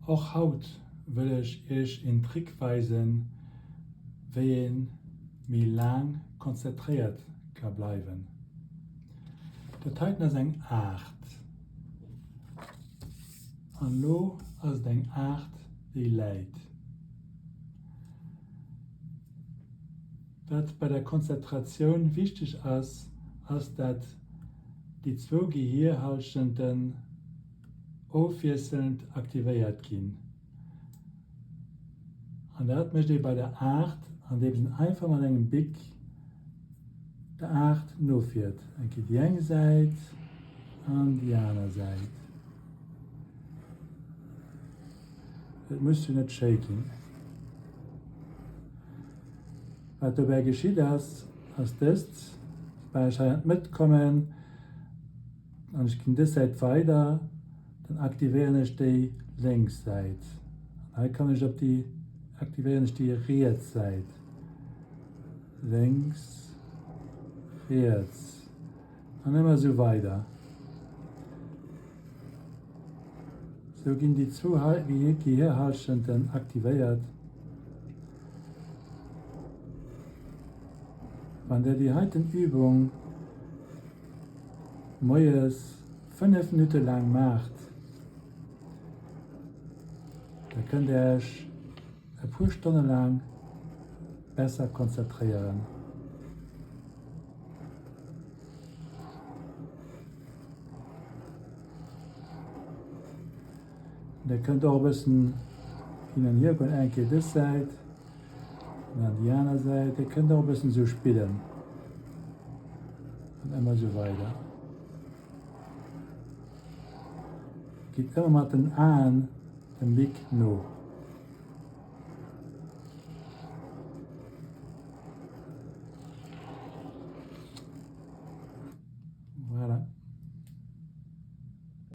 Auch heute will ich euch in Trick weisen, wie ihr mir lang konzentriert kann bleiben. Der Teil ist eine 8. Und lo ist eine 8 die Leid. Was bei der Konzentration wichtig ist, dass die zwei Gehirnhaltenden aufwechselnd aktiviert werden. Und das möchte ich bei der 8, an dem einfach mal einen Blick der 8 nachführt. Dann geht die eine Seite und die andere Seite. Das musst du nicht shaken. Was dabei geschieht, ist, das bei ich mitkommen und ich gehe das Seite weiter, dann aktiviere ich die Linksseite. Dann kann ich aktivieren die Rechtsseite. Links, rechts. Und immer so weiter. So gehen die zwei Gehirnhaltenden aktiviert. Wenn ihr die heutige Übung morgens 5 Minuten lang macht, dann könnt ihr euch ein paar Stunden lang besser konzentrieren. Und ihr könnt auch ein bisschen hin und her gehen, einmal das Seite, dann die andere Seite. Ihr könnt auch ein bisschen so spielen. Und immer so weiter. Geht immer mit den Blick nach.